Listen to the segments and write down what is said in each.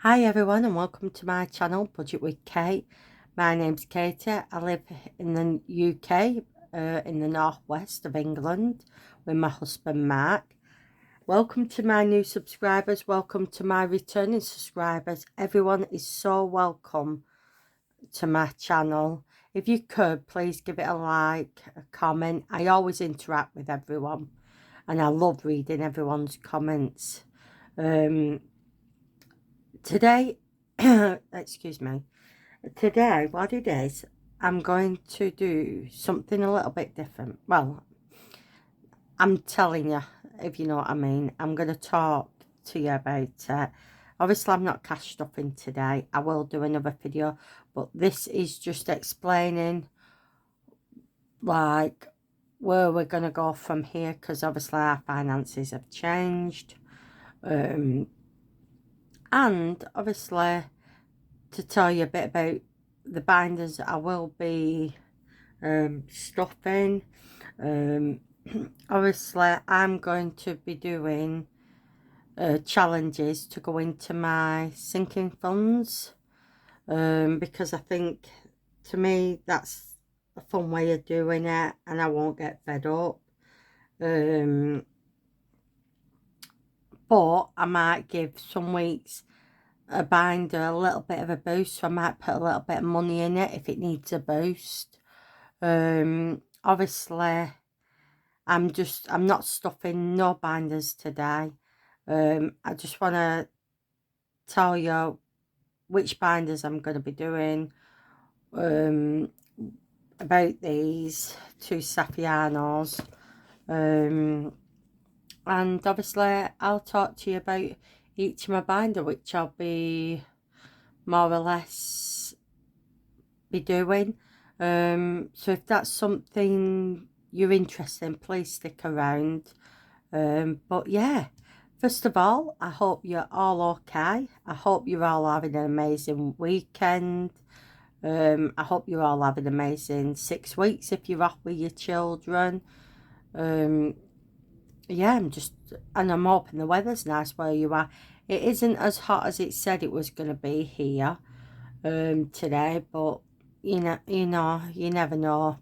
Hi everyone and welcome to my channel Budget with Kate. My name's Katie. I live in the UK, in the northwest of England with my husband Mark. Welcome to my new subscribers, welcome to my returning subscribers. Everyone is so welcome to my channel. If you could, please give it a like, a comment. I always interact with everyone and I love reading everyone's comments. Today, excuse me, today what it is, I'm going to do something a little bit different. Well, I'm telling you, if you know what I mean. I'm going to talk to you about it. Obviously, I'm not cash stuffing today. I will do another video, but this is just explaining, like, where we're going to go from here, because obviously our finances have changed. And obviously, to tell you a bit about the binders I will be stuffing. Obviously I'm going to be doing challenges to go into my sinking funds, because I think, to me, that's a fun way of doing it and I won't get fed up. But I might give some weeks a binder a little bit of a boost, so I might put a little bit of money in it if it needs a boost. Obviously I'm not stuffing no binders today. I just want to tell you which binders I'm going to be doing, about these two Saffianos, and obviously I'll talk to you about each of my binder, which I'll be more or less be doing. So if that's something you're interested in, please stick around. But yeah, first of all, I hope you're all okay. I hope you're all having an amazing weekend. I hope you're all having an amazing 6 weeks if you're off with your children. Yeah, and I'm hoping the weather's nice where you are. It isn't as hot as it said it was going to be here today, but you never know.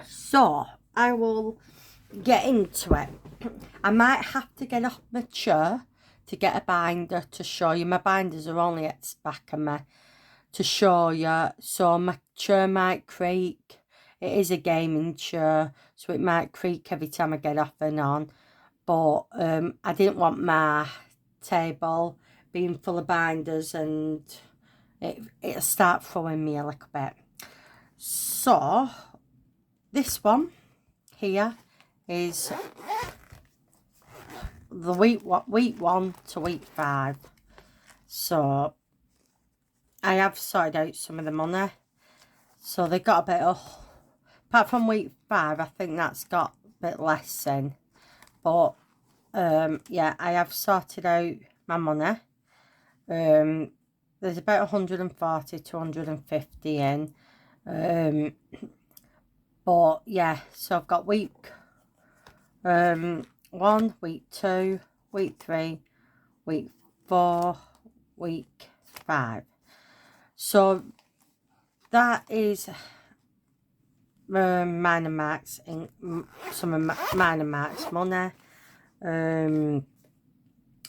So I will get into it. I might have to get off my chair to get a binder to show you. My binders are only at the back of me to show you, so my chair might creak. It is a gaming chair, so it might creak every time I get off and on. But I didn't want my table being full of binders and it'll start throwing me a little bit. So this one here is the week 1 to week 5. So I have sorted out some of the money, so they got a bit of, apart from week 5, I think that's got a bit less in. But yeah, I have sorted out my money. There's about 140 to 150 in. But yeah, so I've got week 1, week 2, week 3, week 4, week 5. So that is Minor Max, in some of Minor Max money.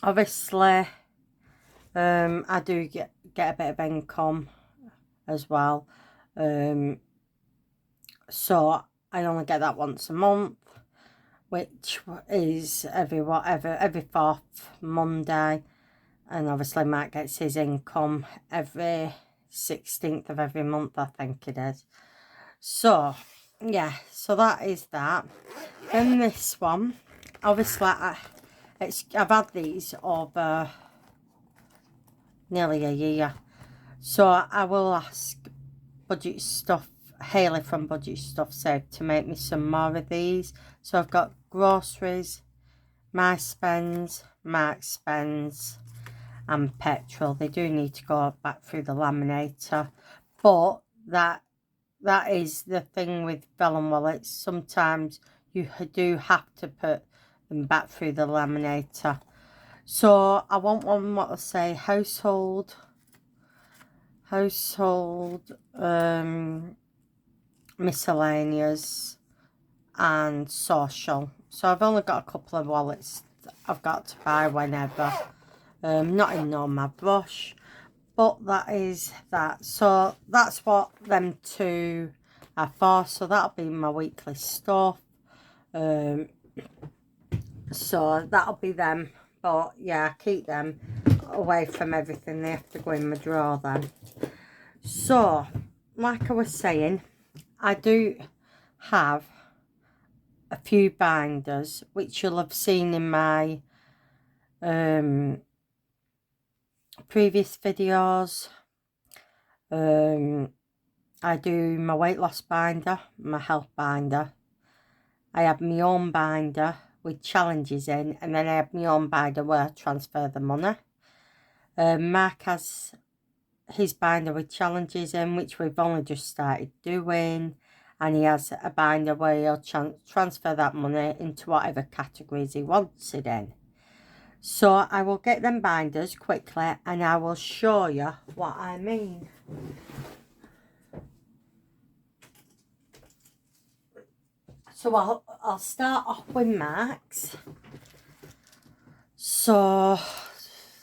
Obviously I do get a bit of income as well, so I only get that once a month, which is every 4th Monday, and obviously Matt gets his income every 16th of every month, I think it is. So yeah, so that is that. Then this one, obviously I've had these over nearly a year, so I will ask Budget Stuff, Hayley from Budget Stuff Save, to make me some more of these. So I've got groceries, my spends, Mark spends, and petrol. They do need to go back through the laminator, but that is the thing with vellum wallets. Sometimes you do have to put them back through the laminator. So I want one, what I say, household, miscellaneous and social. So I've only got a couple of wallets I've got to buy whenever. Not in my brush, but that is that. So that's what them two are for. So that'll be my weekly stuff. So that'll be them. But yeah, keep them away from everything. They have to go in my drawer then. So, like I was saying, I do have a few binders, which you'll have seen in my previous videos. I do my weight loss binder, my health binder. I have my own binder with challenges in, and then I have my own binder where I transfer the money. Mark has his binder with challenges in, which we've only just started doing, and he has a binder where he'll transfer that money into whatever categories he wants it in. So I will get them binders quickly and I will show you what I mean. So I'll start off with Mark's. So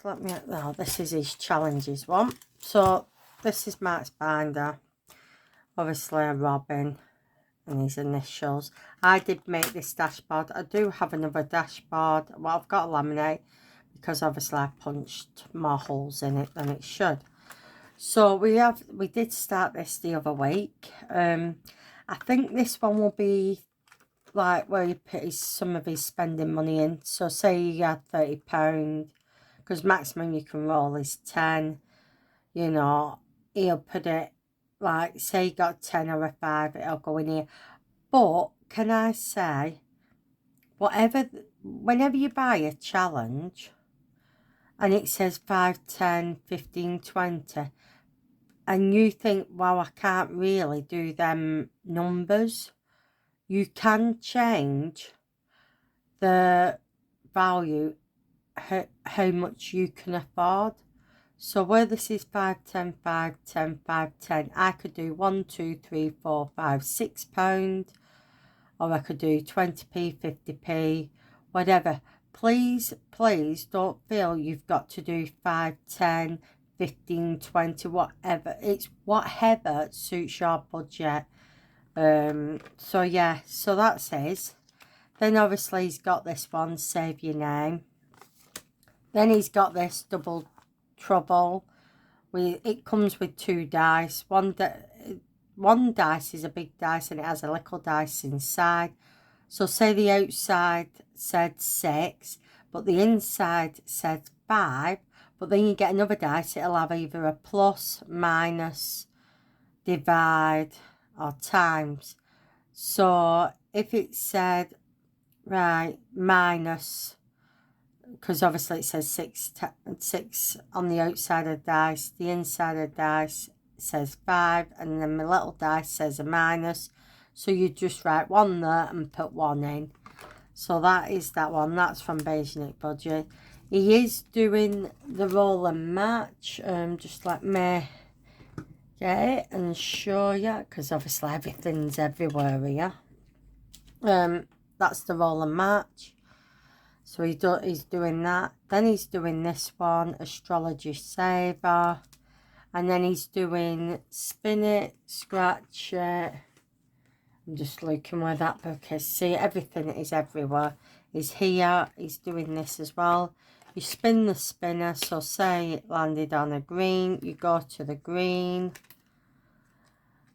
let me, oh, this is his challenges one. So this is Mark's binder. Obviously a robin and his initials. I did make this dashboard. I do have another dashboard. Well, I've got a laminate because obviously I punched more holes in it than it should. So we did start this the other week. I think this one will be like where he put some of his spending money in. So say you had £30, because maximum you can roll is 10. You know, he'll put it like, say you got 10 or a 5, it'll go in here. But can I say, whenever you buy a challenge and it says 5, 10, 15, 20, and you think, wow, I can't really do them numbers, you can change the value, how much you can afford. So where this is 5, 10, 5, 10, 5, 10, I could do 1, 2, 3, 4, 5, £6, or I could do 20p, 50p, whatever. Please don't feel you've got to do 5, 10, 15, 20, whatever. It's whatever suits your budget. So yeah, so that's his. Then obviously he's got this one, Save Your Name. Then he's got this Double Trouble. It comes with 2 dice. One dice is a big dice and it has a little dice inside. So say the outside said 6, but the inside said 5. But then you get another dice, it'll have either a plus, minus, divide, or times. So if it said, right, minus, because obviously it says 6 on the outside of the dice, the inside of the dice says 5, and then my little dice says a minus. So you just write 1 there and put 1 in. So that is that one. That's from Basic Budget. He is doing the roll and match. Just let me get it and show you, because obviously everything's everywhere here. That's the roll and match. So he's doing that. Then he's doing this one, Astrology Saver. And then he's doing Spin It, Scratch It. I'm just looking where that book is. See, everything is everywhere. He's here. He's doing this as well. You spin the spinner. So say it landed on a green. You go to the green.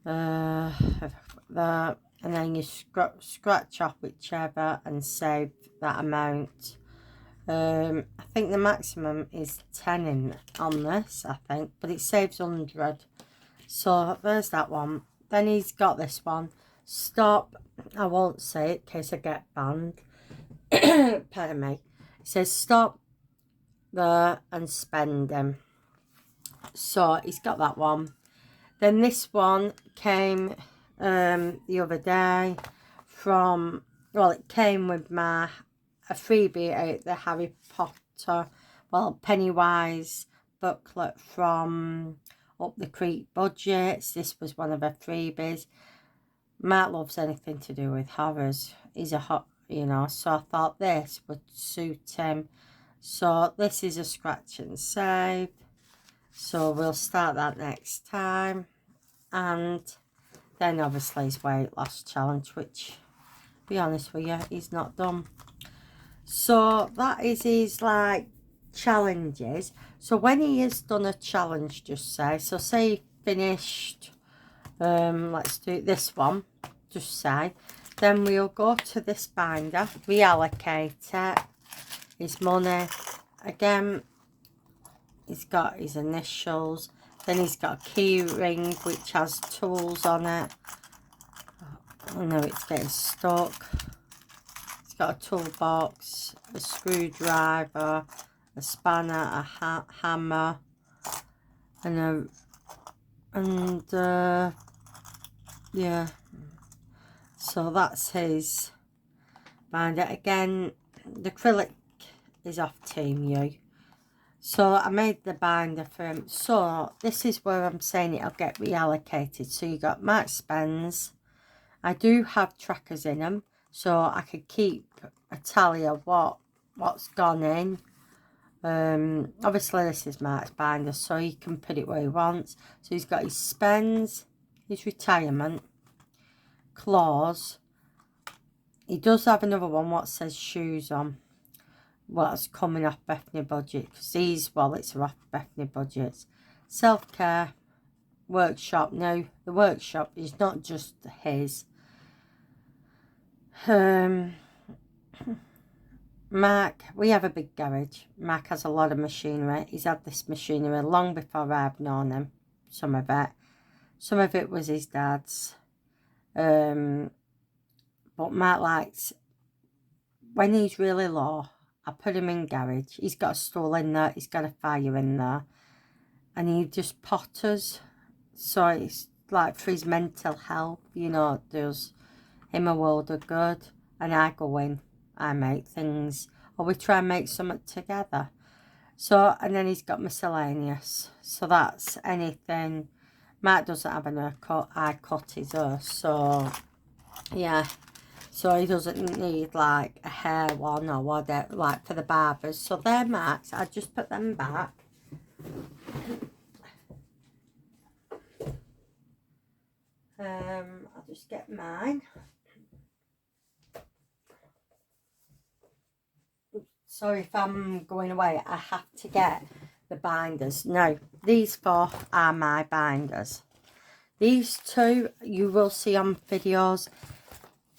That. And then you scratch off whichever and save that amount. I think the maximum is 10 on this, I think. But it saves 100. So there's that one. Then he's got this one. Stop. I won't say it in case I get banned. Pardon me. It says stop there and spend them. So he's got that one. Then this one came the other day from, well, it came with a freebie out, the Harry Potter well, Pennywise booklet from Up the Creek Budgets. This was one of her freebies. Matt loves anything to do with horrors. He's a hot, you know, so I thought this would suit him. So this is a scratch and save. So we'll start that next time. And then obviously his weight loss challenge, which, to be honest with you, he's not done. So that is his like challenges. So when he has done a challenge, just say, so say he finished, let's do this one, just say, then we'll go to this binder, reallocate it, his money, again, he's got his initials, then he's got a key ring which has tools on it. Oh no, it's getting stuck. It's got a toolbox, a screwdriver, a spanner, a hammer, and yeah. So that's his binder. Again, the acrylic is off Team U. So I made the binder for him. So this is where I'm saying it'll get reallocated. So you got Marks Spends. I do have trackers in them, so I could keep a tally of what's gone in. Obviously this is Mark's binder, so he can put it where he wants. So he's got his spends, his retirement, claws. He does have another one what says shoes on. Well, it's coming off Bethany budget, because these wallets are off Bethany budgets. Self-care, workshop. Now the workshop is not just his. Mark, we have a big garage. Mark has a lot of machinery. He's had this machinery long before I've known him. Some of it was his dad's. But Mark likes, when he's really low, I put him in garage. He's got a stool in there. He's got a fire in there. And he just potters. So it's like for his mental health, you know, it does him a world of good. And I go in, I make things, or we try and make something together. So, and then he's got miscellaneous. So that's anything. Mark doesn't have an haircut. I cut his hair. So, yeah. So he doesn't need like a hair one or whatever, like for the barbers. So they're Mark's. I just put them back. I'll just get mine. Sorry if I'm going away. I have to get the binders. No, these four are my binders. These two you will see on videos.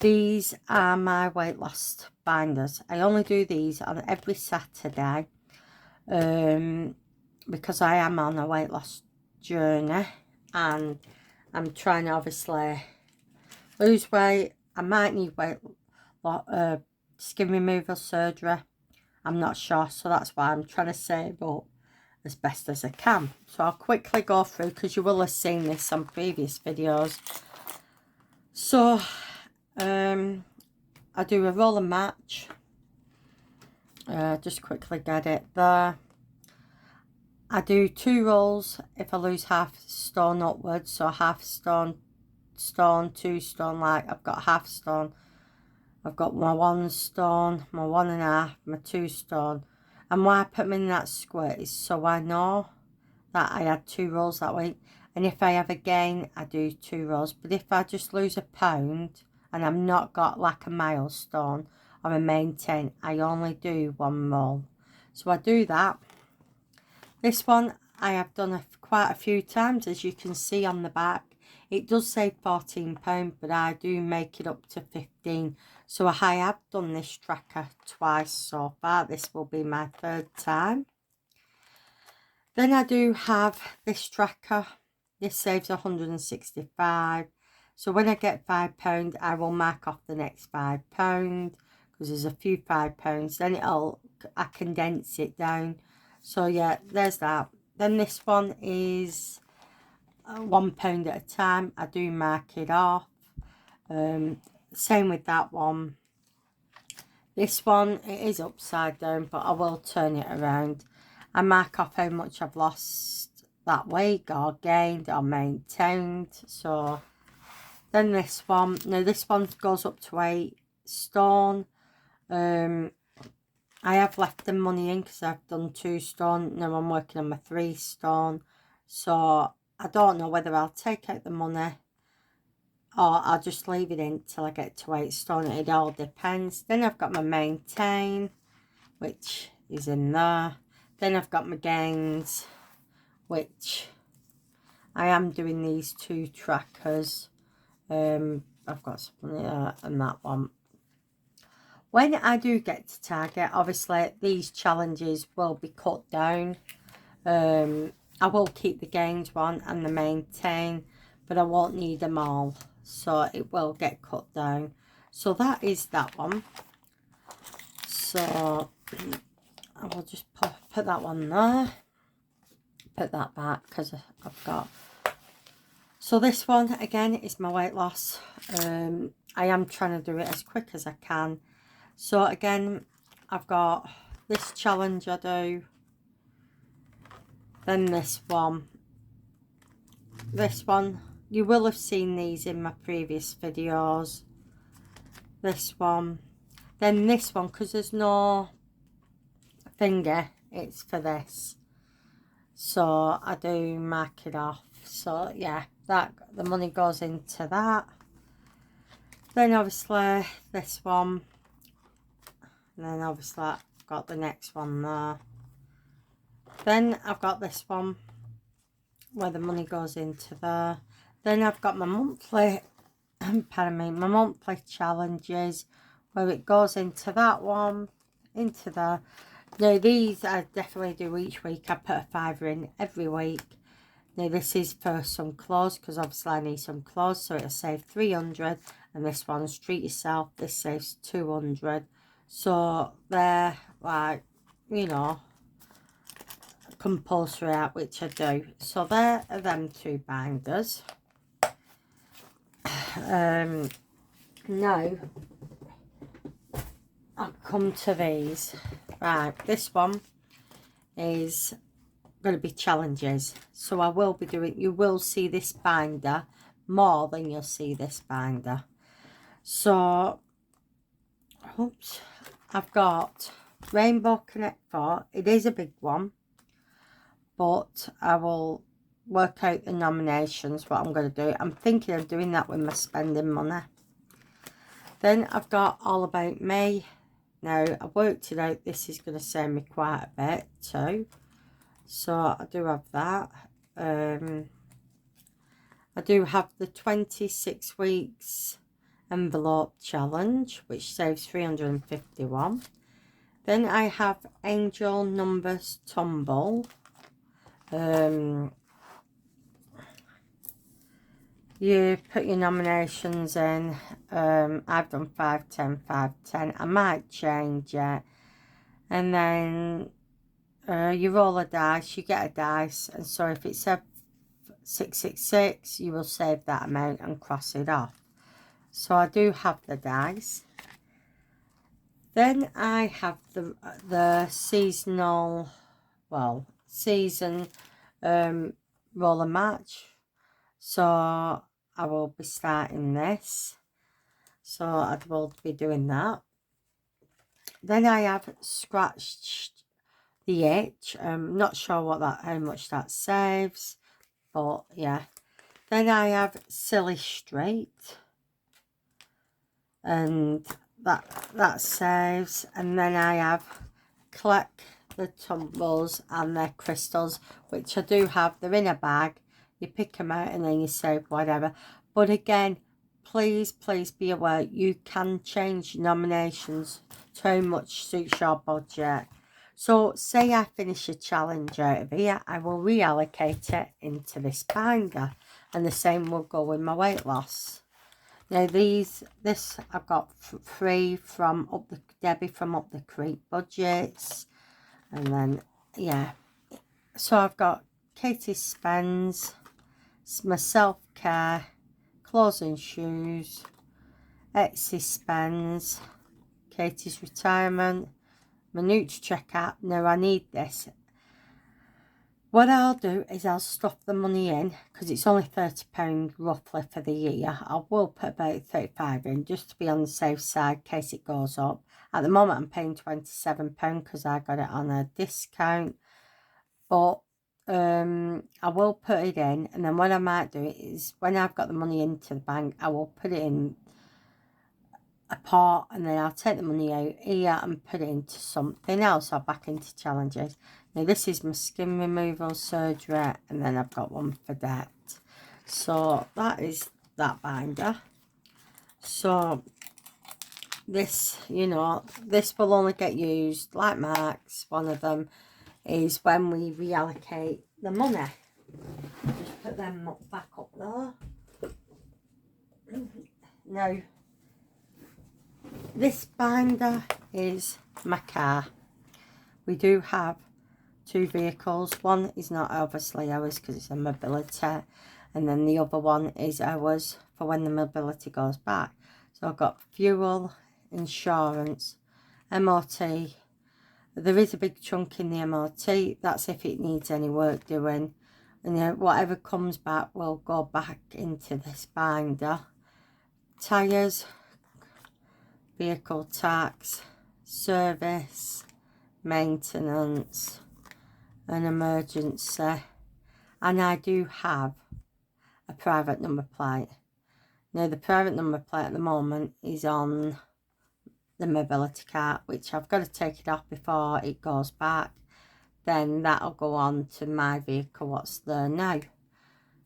These are my weight loss binders. I only do these on every Saturday because I am on a weight loss journey and I'm trying to obviously lose weight. I might need skin removal surgery. I'm not sure, so that's why I'm trying to save up as best as I can. So I'll quickly go through because you will have seen this on previous videos. So I do a roll and match. Just quickly get it there. I do 2 rolls if I lose half stone upwards, so half stone, 2 stone, like I've got half stone. I've got my 1 stone, my 1.5, my 2 stone. And why I put them in that square is so I know that I had 2 rolls that week. And if I have a gain, I do 2 rolls. But if I just lose a pound and I've not got like a milestone or a maintain, I only do 1 roll. So I do that. This one I have done quite a few times, as you can see on the back. It does say £14, but I do make it up to 15. So I have done this tracker twice so far. This will be my 3rd time. Then I do have this tracker. This saves 165. So when I get £5, I will mark off the next £5 because there's a few £5. Then I condense it down. So yeah, there's that. Then this one is £1 at a time. I do mark it off. Same with that one. This one, it is upside down, but I will turn it around. I mark off how much I've lost that week, or gained, or maintained. So then this one, now this one goes up to 8 stone. I have left the money in because I've done 2 stone. Now I'm working on my 3 stone. So I don't know whether I'll take out the money or I'll just leave it in till I get to 8 stone. It all depends. Then I've got my maintain, which is in there. Then I've got my gains, which I am doing these 2 trackers. I've got something there and that one. When I do get to target, obviously these challenges will be cut down. I will keep the gains one and the maintain, but I won't need them all. So it will get cut down. So that is that one. So I will just put that one there. Put that back because I've got... So this one again is my weight loss. I am trying to do it as quick as I can. So again, I've got this challenge I do, then this one, you will have seen these in my previous videos, this one, then this one, because there's no finger, it's for this, so I do mark it off. So yeah, that the money goes into that. Then obviously this one, and then obviously I've got the next one there. Then I've got this one where the money goes into there. Then I've got my monthly, pardon me, my monthly challenges where it goes into that one, into there. Now these I definitely do each week. I put a £5 in every week. Now this is for some clothes because obviously I need some clothes, so it'll save 300. And this one's treat yourself. This saves 200. So they're like, you know, compulsory out, which I do. So there are them 2 binders. Now I'll come to these. Right, this one is going to be challenges. So I will be doing, you will see this binder more than you'll see this binder. So, oops, I've got Rainbow Connect 4. It is a big one, but I will work out the nominations, what I'm going to do. I'm thinking of doing that with my spending money. Then I've got All About Me. Now, I worked it out. This is going to save me quite a bit too. So, I do have that. I do have the 26 weeks envelope challenge, which saves 351. Then I have Angel Numbers Tumble. You put your nominations in. I've done 5, 10, 5, 10. I might change it. And then you roll a dice, you get a dice. And so if it's a 666, you will save that amount and cross it off. So I do have the dice. Then I have the seasonal, well, season roller match. So I will be starting this. So I will be doing that. Then I have Scratched the Itch. Not sure what that, how much that saves, but yeah. Then I have Silly Straight, and that saves. And then I have Collect the Tumbles and their crystals, which I do have. They're in a bag. You pick them out and then you save whatever. But again, please be aware, you can change your nominations to how much suits your budget. So say I finish a challenge out of here, I will reallocate it into this binder, and the same will go with my weight loss. Now this I've got free from Debbie from Up the Creek Budgets, and then yeah. So I've got Katie Spends, my self-care, clothes and shoes, Etsy Spends, Katie's retirement, my NutriCheck app. Now I need this. What I'll do is I'll stuff the money in, because it's only £30 roughly for the year. I will put about 35 in just to be on the safe side in case it goes up. At the moment I'm paying £27 because I got it on a discount. But I will put it in, and then what I might do is when I've got the money into the bank, I will put it in a pot, and then I'll take the money out here and put it into something else or back into challenges. Now this is my skin removal surgery, and then I've got one for debt. So that is that binder. So this, you know, this will only get used, like Mark's, one of them is when we reallocate the money. Just put them back up there. Now this binder is my car. We do have 2 vehicles. One is not obviously ours because it's a mobility, and then the other one is ours for when the mobility goes back. So I've got fuel, insurance, MOT. There is a big chunk in the MOT. That's if it needs any work doing. And then whatever comes back will go back into this binder. Tyres, vehicle tax, service, maintenance, an emergency, and I do have a private number plate. Now the private number plate at the moment is on the mobility cart, which I've got to take it off before it goes back. Then that'll go on to my vehicle, what's there now,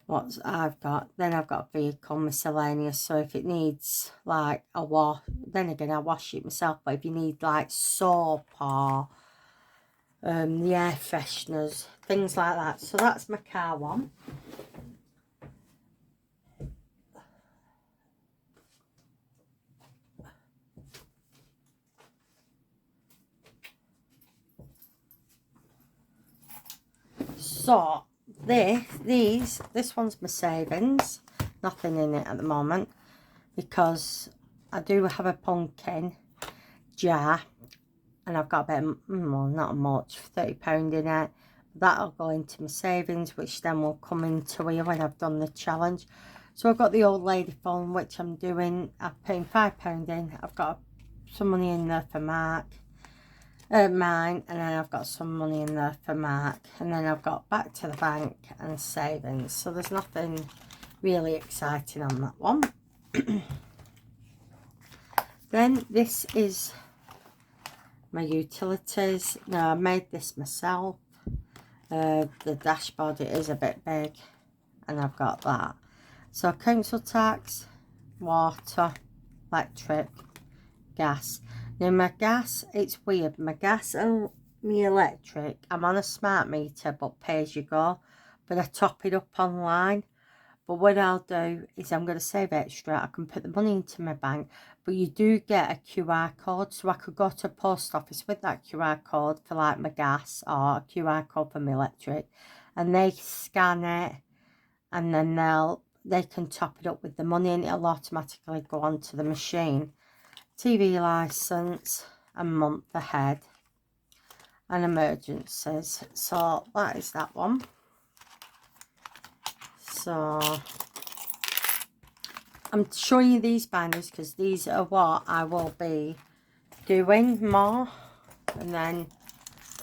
what I've got. Then I've got a vehicle miscellaneous, so if it needs like a wash, then again I wash it myself, but if you need like soap or the air fresheners, things like that. So that's my car one. So this one's my savings. Nothing in it at the moment because I do have a pumpkin jar, and I've got a bit of, well, not much, £30 in it. That'll go into my savings, which then will come into here when I've done the challenge. So I've got the old lady phone, which I'm doing. I'm paying £5 in. I've got some money in there for Mark, mine, and then I've got some money in there for Mark, and then I've got back to the bank and savings. So there's nothing really exciting on that one. Then this is my utilities. Now I made this myself. The dashboard, it is a bit big, and I've got that. So council tax, water, electric, gas. Now my gas, it's weird, my gas and my electric, I'm on a smart meter but pay as you go, but I top it up online. But what I'll do is I'm going to save extra. I can put the money into my bank, but you do get a QR code, so I could go to a post office with that QR code for like my gas, or a QR code for my electric, and they scan it, and then they can top it up with the money, and it'll automatically go onto the machine. TV license, a month ahead, and emergencies. So that is that one. So I'm showing you these binders because these are what I will be doing more. And then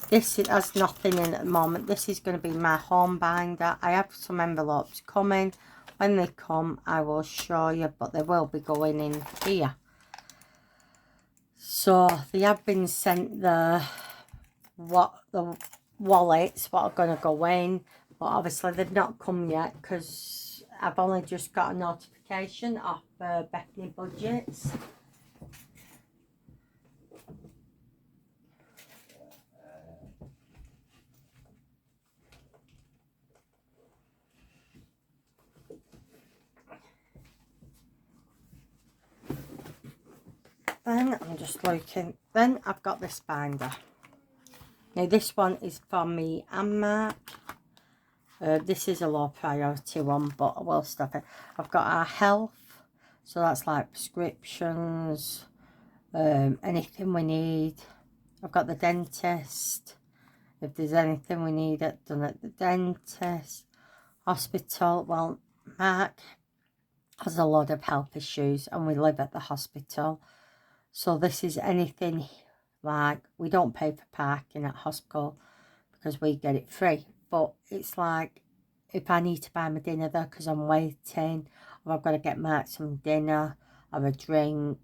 this has nothing in at the moment. This is going to be my home binder. I have some envelopes coming. When they come, I will show you, but they will be going in here. So they have been sent the wallets, what are going to go in, but obviously they've not come yet because I've only just got a notification off Bethany Budgets. Then I'm just looking. Then I've got this binder. Now this one is for me and Mark. This is a low priority one, but I will stop it. I've got our health, so that's like prescriptions, anything we need. I've got the dentist, if there's anything we need it done at the dentist, hospital. Well, Mark has a lot of health issues and we live at the hospital. So this is anything like, we don't pay for parking at hospital because we get it free. But it's like, if I need to buy my dinner there because I'm waiting, or I've got to get Mark some dinner or a drink,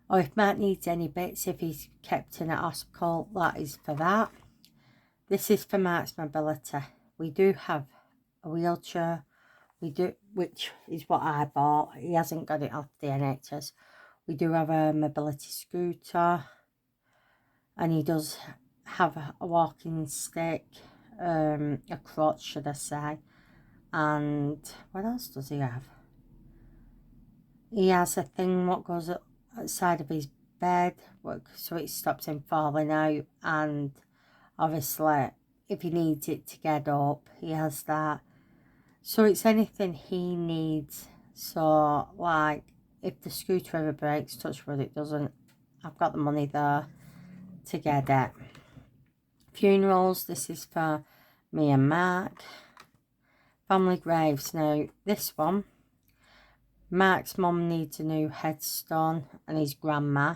or if Mark needs any bits, if he's kept in at hospital, that is for that. This is for Mark's mobility. We do have a wheelchair, which is what I bought. He hasn't got it off the NHS. We do have a mobility scooter, and he does have a walking stick, a crutch should I say, and what else does he have? He has a thing what goes outside of his bed, so it stops him falling out, and obviously if he needs it to get up, he has that. So it's anything he needs. So like, if the scooter ever breaks, touch wood it doesn't, I've got the money there to get it. Funerals, this is for me and Mark. Family graves, now this one, Mark's mum needs a new headstone and his grandma,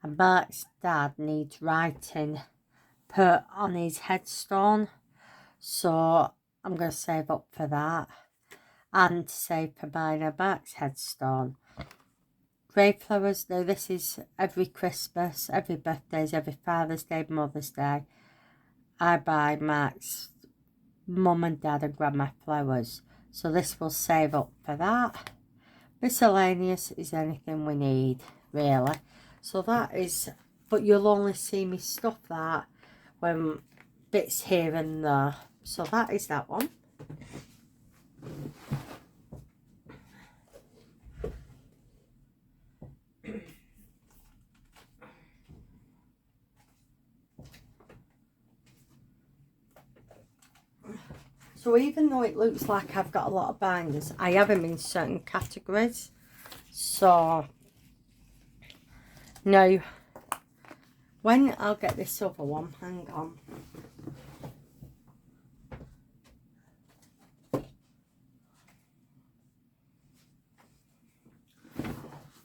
and Mark's dad needs writing put on his headstone, so I'm going to save up for that and save for buying a Mark's headstone. Grave flowers, now this is every Christmas, every birthdays, every Father's Day, Mother's Day, I buy Mark's mum and dad and grandma flowers, so this will save up for that. Miscellaneous is anything we need, really. So that is, but you'll only see me stuff that when bits here and there. So that is that one. So even though it looks like I've got a lot of binders, I have them in certain categories. So now, when I'll get this other one, hang on.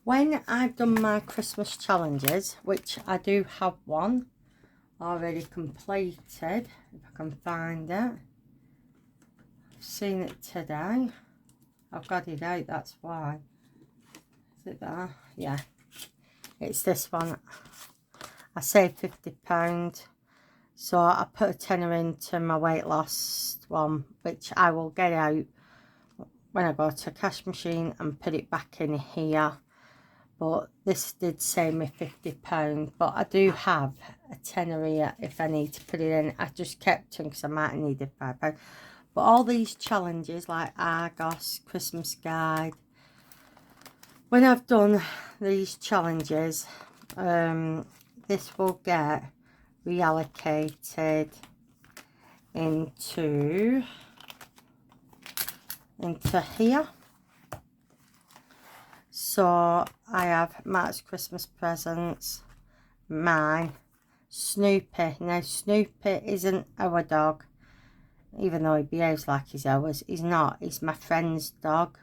When I've done my Christmas challenges, which I do have one already completed, if I can find it. I've seen it today. I've got it out, that's why. Is it there? Yeah. It's this one. I saved £50. So I put a tenner into my weight loss one, which I will get out when I go to a cash machine and put it back in here. But this did save me £50. But I do have a tenner here if I need to put it in. I just kept them because I might have needed £5. But all these challenges like Argos, Christmas Guide, when I've done these challenges, this will get reallocated into here. So I have Mark's Christmas presents, mine, Snoopy. Now Snoopy isn't our dog, even though he behaves like he's ours. He's not, he's my friend's dog,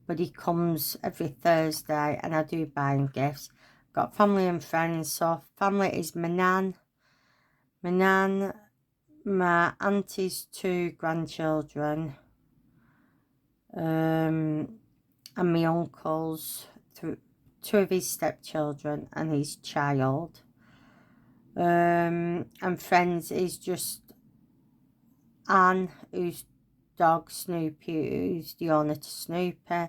but he comes every Thursday and I do buy him gifts. Got family and friends. So family is my nan, my auntie's 2 grandchildren, and my uncle's 2 of his stepchildren and his child. And friends is just Anne, whose dog Snoopy, who's the owner to Snoopy,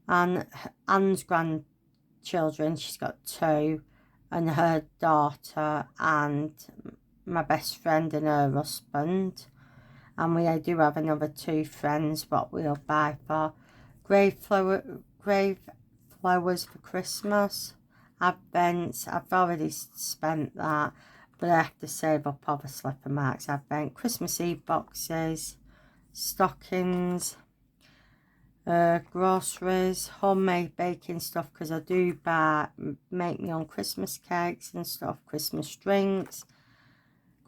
and Anne's grandchildren, she's got 2, and her daughter, and my best friend and her husband. And we do have another 2 friends what we'll buy for grave flowers for Christmas. Advents, I've already spent that, but I have to save up obviously for Mark's Advent. Christmas Eve boxes, stockings, groceries, homemade baking stuff, because I do make my own Christmas cakes and stuff, Christmas drinks,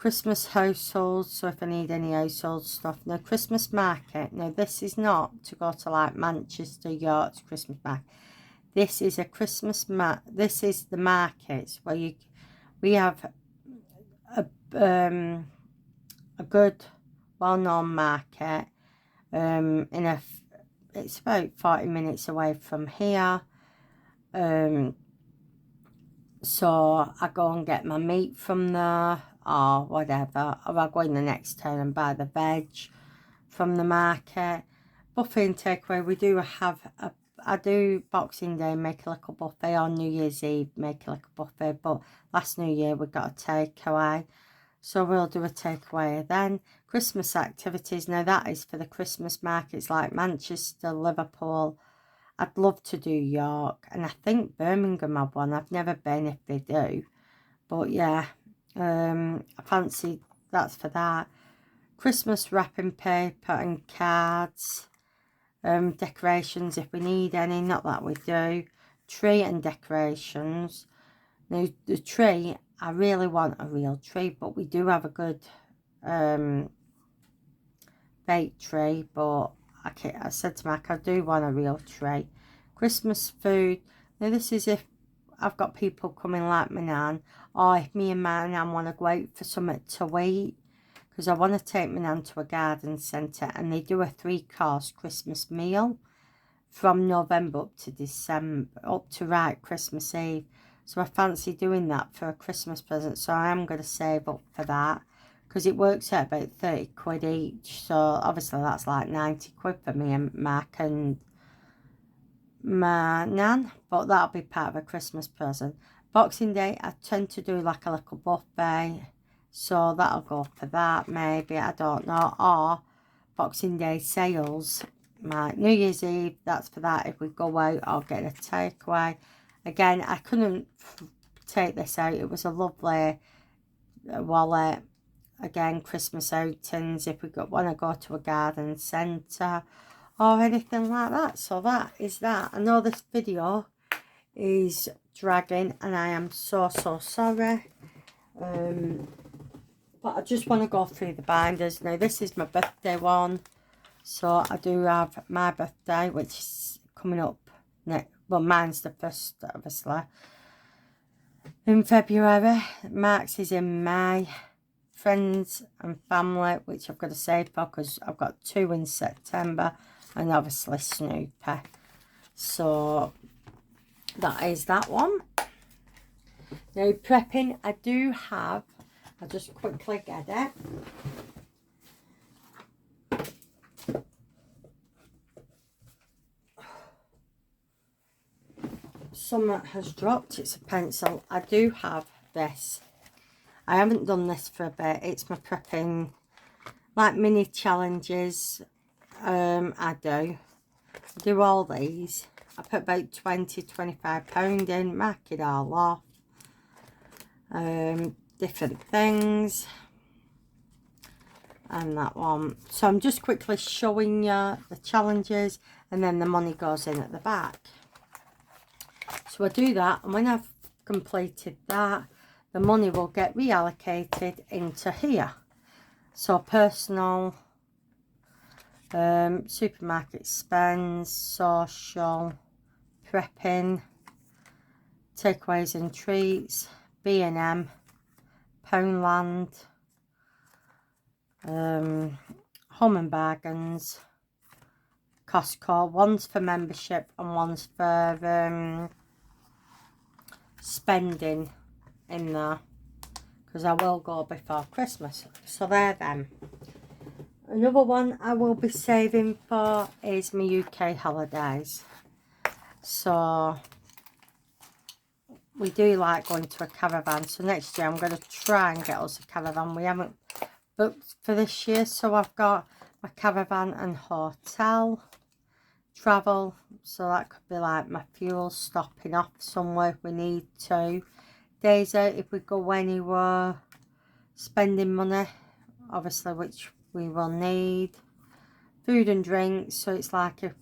Christmas households, so if I need any household stuff. Now, Christmas market. Now, this is not to go to like Manchester, York Christmas market. This is a this is the markets where we have a good, well-known market. It's about 40 minutes away from here. So I go and get my meat from there or whatever, or I go in the next town and buy the veg from the market. Buffet and takeaway, we do have I do Boxing Day make a little buffet, or New Year's Eve make a little buffet, but last New Year we got a takeaway, so we'll do a takeaway then. Christmas activities, now that is for the Christmas markets like Manchester, Liverpool. I'd love to do York, and I think Birmingham have one. I've never been if they do, but yeah, I fancy that's for that. Christmas wrapping paper and cards, decorations if we need any, not that we do. Tree and decorations. Now the tree, I really want a real tree, but we do have a good fake tree, but I said to Mark, I do want a real tree. Christmas food. Now this is if I've got people coming like my nan, or if me and my nan want to go out for something to eat, because I want to take my nan to a garden centre, and they do a 3-course Christmas meal from November up to December, up to right Christmas Eve. So I fancy doing that for a Christmas present, so I am going to save up for that, because it works out about 30 quid each. So obviously that's like 90 quid for me and Mark and my nan, but that'll be part of a Christmas present. Boxing Day, I tend to do like a little buffet, so that'll go for that maybe, I don't know. Or Boxing Day sales, my New Year's Eve, that's for that. If we go out, I'll get a takeaway. Again, I couldn't take this out, it was a lovely wallet. Again, Christmas outings if we want to go to a garden centre or anything like that. So that is that. I know this video is dragging and I am so sorry, but I just want to go through the binders. Now this is my birthday one, so I do have my birthday, which is coming up next. Well, mine's the 1st, obviously, in February. Mark's is in May. Friends and family, which I've got to save for, because I've got 2 in September, and obviously Snoopy. So that is that one. Now prepping, I do have, I'll just quickly get it. Some has dropped, it's a pencil. I do have this. I haven't done this for a bit. It's my prepping, like mini challenges. I do all these. I put about £20–25 in, mark it all off. Different things. And that one. So I'm just quickly showing you the challenges, and then the money goes in at the back. So I do that, and when I've completed that, the money will get reallocated into here. So personal, supermarket spends, social, prepping, takeaways and treats, B&M, Poundland, Home and Bargains, Costco. One's for membership and one's for spending in there, because I will go before Christmas. So there then. Another one I will be saving for is my UK holidays. So we do like going to a caravan, so next year I'm going to try and get us a caravan. We haven't booked for this year, so I've got my caravan and hotel, travel, so that could be like my fuel, stopping off somewhere if we need to, days out if we go anywhere, spending money obviously, which we will need, food and drinks, so it's like if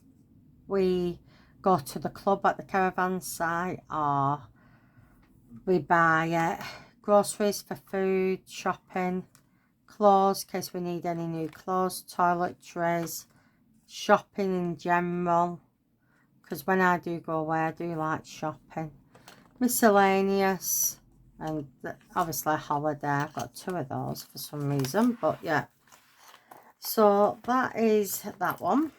we go to the club at the caravan site, or we buy groceries for food, shopping, clothes, in case we need any new clothes, toiletries, shopping in general, because when I do go away I do like shopping, miscellaneous, and obviously holiday. I've got 2 of those for some reason, but yeah. So that is that one.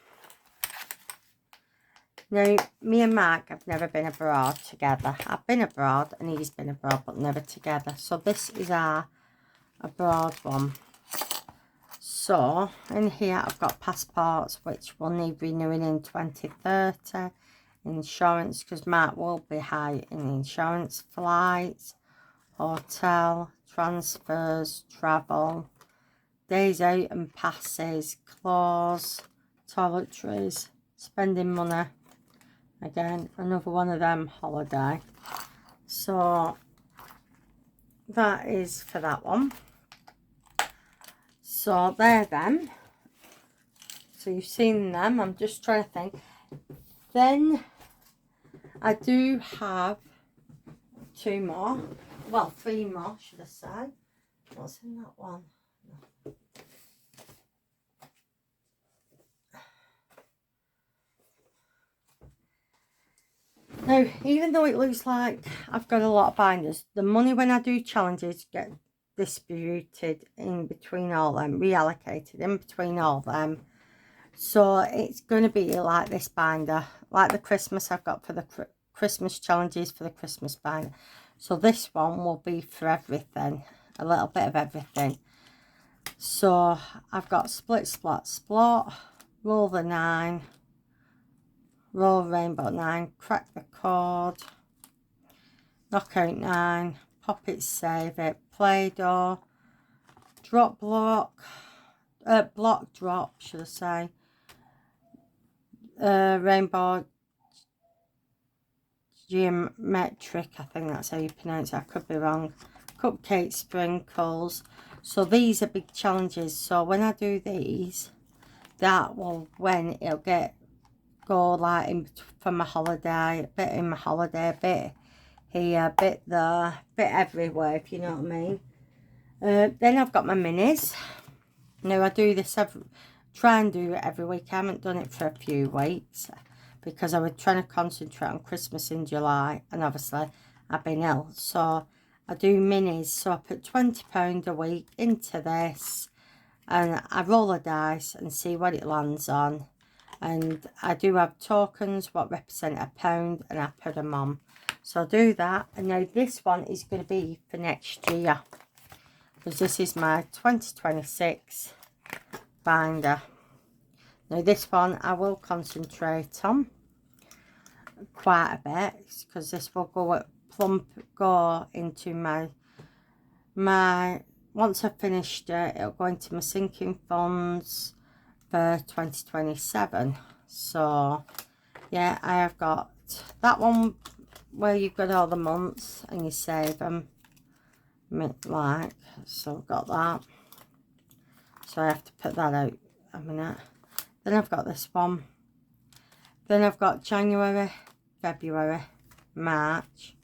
Now, me and Mark have never been abroad together. I've been abroad and he's been abroad, but never together. So this is our abroad one. So in here I've got passports, which will need renewing in 2030. Insurance, because Mark will be high in insurance. Flights, hotel, transfers, travel, days out and passes, clothes, toiletries, spending money. Again, another one of them, holiday. So that is for that one. So they're them. So you've seen them. I'm just trying to think. Then I do have 2 more. Well, 3 more, should I say. What's in that one? No. Now, even though it looks like I've got a lot of binders, the money when I do challenges get distributed in between all them, reallocated in between all them. So it's going to be like this binder, like the Christmas I've got for the Christmas challenges for the Christmas binder. So this one will be for everything, a little bit of everything. So I've got split, splat, splot, roll the 9, roll rainbow 9, crack the code, knockout 9, pop it, save it, Play-Doh, drop block, block drop, should I say, rainbow geometric, I think that's how you pronounce it, I could be wrong, cupcake sprinkles. So these are big challenges, so when I do these, that will when it'll go like in for my holiday, a bit in my holiday, a bit here, a bit there, a bit everywhere, if you know what I mean. Then I've got my minis. Now I do this try and do it every week. I haven't done it for a few weeks because I was trying to concentrate on Christmas in July, and obviously I've been ill. So I do minis. So I put £20 a week into this, and I roll a dice and see what it lands on. And I do have tokens what represent £1, and I put them on. So I'll do that. And now this one is going to be for next year, because this is my 2026 binder. Now this one I will concentrate on quite a bit, because this will go into my once I've finished it, it'll go into my sinking funds for 2027. So yeah, I have got that one where you've got all the months and you save them, like, so I've got that. So I have to put that out a minute. Then I've got this one. Then I've got January, February, March,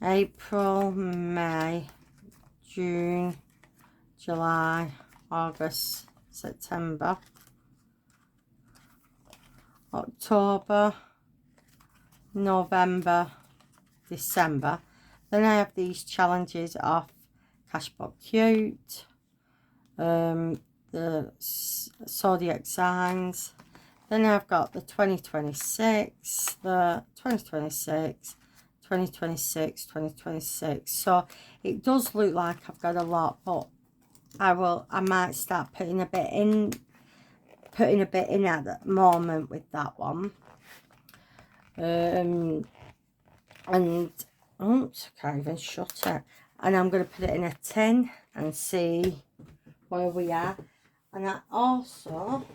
April, May, June, July, August, September, October, November, December. Then I have these challenges off Cashbox Cute, the zodiac signs. Then I've got the 2026, the 2026, 2026, 2026. So it does look like I've got a lot, but I might start putting a bit in at the moment with that one. And oops, I can't even shut it. And I'm going to put it in a tin and see where we are. And I also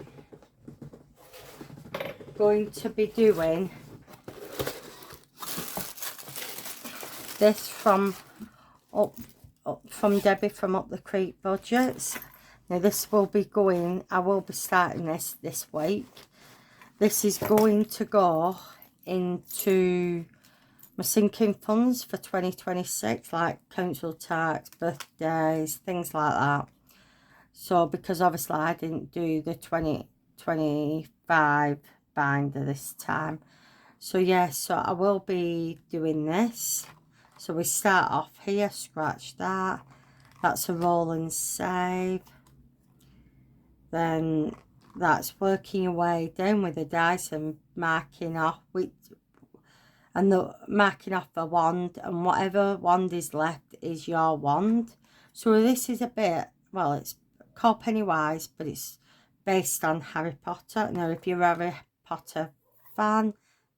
going to be doing this from Debbie from Up the Creek Budgets. Now this will be going, I will be starting this week. This is going to go into my sinking funds for 2026, like council tax, birthdays, things like that. So because obviously I didn't do the 2025 binder this time. So yeah, so I will be doing this. So we start off here, scratch that. That's a roll and save. Then that's working your way down with the dice and marking off marking off the wand, and whatever wand is left is your wand. So this is a bit, well, it's called Pennywise, but it's based on Harry Potter. Now if you're a Harry Potter fan,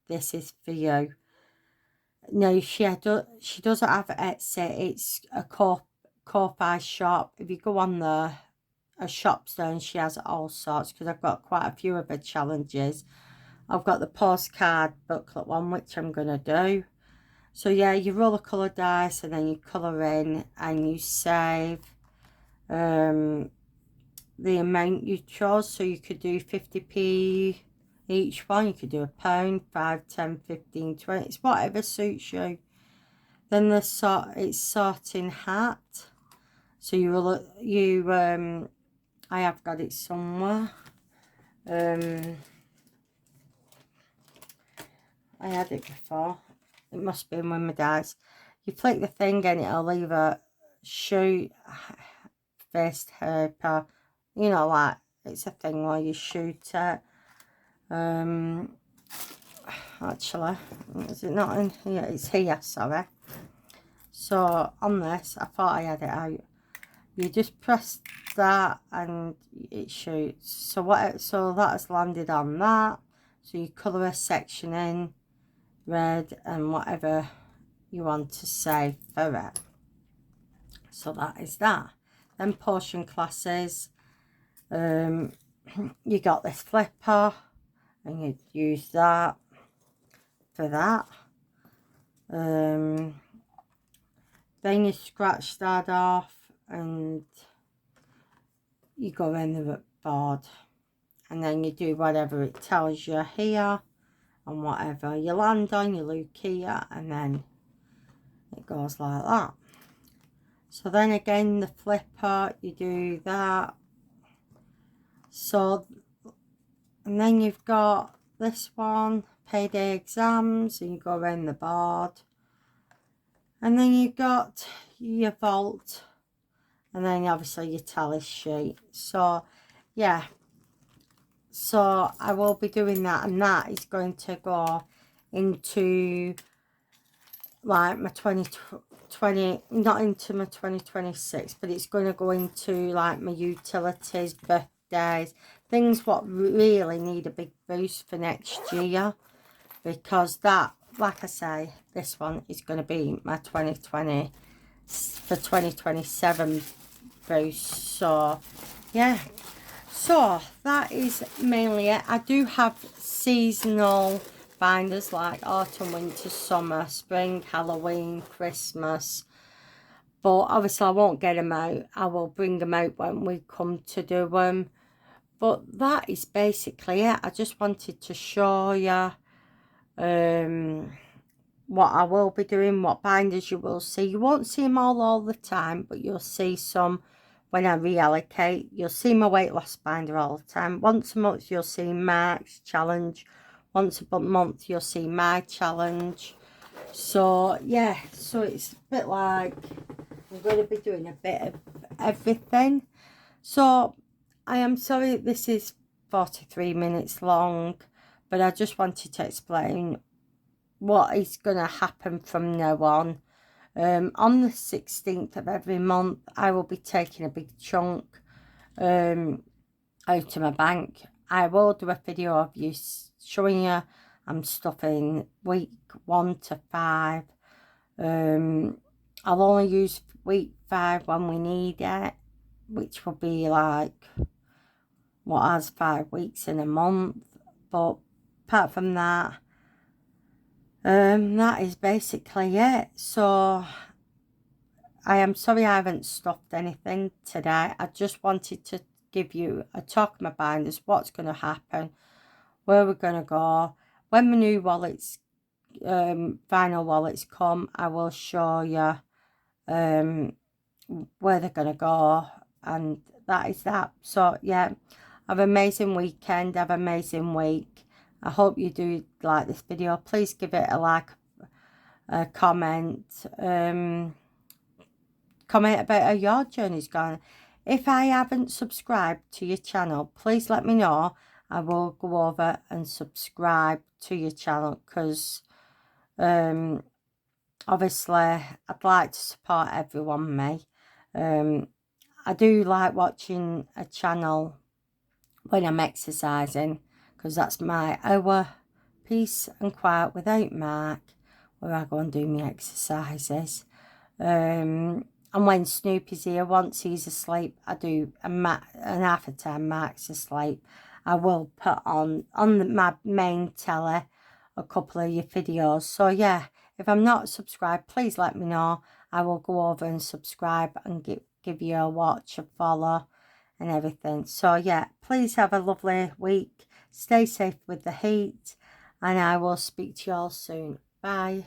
this is for you. No, she doesn't have Etsy. It's a Ko-Fi shop. If you go on there, a shop there, and she has all sorts, because I've got quite a few of her challenges. I've got the postcard booklet one, which I'm going to do. So yeah, you roll a colour dice and then you colour in and you save the amount you chose. So you could do 50p each one. You could do £1, 5, 10, 15, 20. It's whatever suits you. Then it's sorting hat. So I have got it somewhere. I had it before. It must be in with my dice. You flick the thing and it'll either shoot first paper, you know, like it's a thing where you shoot it. Actually, is it not in here? It's here, sorry. So on this, I thought I had it out. You just press that and it shoots. So that has landed on that. So you colour a section in red and whatever you want to say for it. So that is that. Then potion classes. You got this flipper and you use that for that. Then you scratch that off and you go in the board, and then you do whatever it tells you here, and whatever you land on, you look here, and then it goes like that. So then again, the flipper, you do that. So, and then you've got this one, payday exams, and you go around the board. And then you've got your vault, and then obviously your tally sheet. So, yeah. So I will be doing that, and that is going to go into like my 2020, not into my 2026, but it's going to go into like my utilities, birthdays, things what really need a big boost for next year, because that, like I say, this one is going to be my 2020 for 2027 boost. So yeah, so that is mainly it. I do have seasonal binders like autumn, winter, summer, spring, Halloween, Christmas, but obviously I won't get them out. I will bring them out when we come to do them. But that is basically it. I just wanted to show you what I will be doing, what binders you will see. You won't see them all the time, but you'll see some when I reallocate. You'll see my weight loss binder all the time. Once a month you'll see Mark's challenge. Once a month you'll see my challenge. So yeah, so it's a bit like I'm going to be doing a bit of everything. So I am sorry this is 43 minutes long, but I just wanted to explain what is going to happen from now on. On the 16th of every month, I will be taking a big chunk out of my bank. I will do a video of you showing you I'm stuffing week 1 to 5. I'll only use week 5 when we need it, which will be like what has 5 weeks in a month. But apart from that, that is basically it. So I am sorry I haven't stuffed anything today. I just wanted to give you a talk of my binders, what's going to happen, where we're going to go. When my new wallets, final wallets come, I will show you where they're going to go and that is that. So yeah, have an amazing weekend, have an amazing week. I hope you do like this video. Please give it a like, a comment, comment about how your journey's gone. If I haven't subscribed to your channel, please let me know. I will go over and subscribe to your channel, because obviously I'd like to support everyone, me. I do like watching a channel when I'm exercising, because that's my hour peace and quiet without Mark, where I go and do my exercises. And when Snoopy's here, once he's asleep, I do an half a time Mark's asleep, I will put on my main telly a couple of your videos. So yeah, if I'm not subscribed, please let me know. I will go over and subscribe and give you a watch, a follow and everything. So yeah, please have a lovely week. Stay safe with the heat, and I will speak to you all soon. Bye.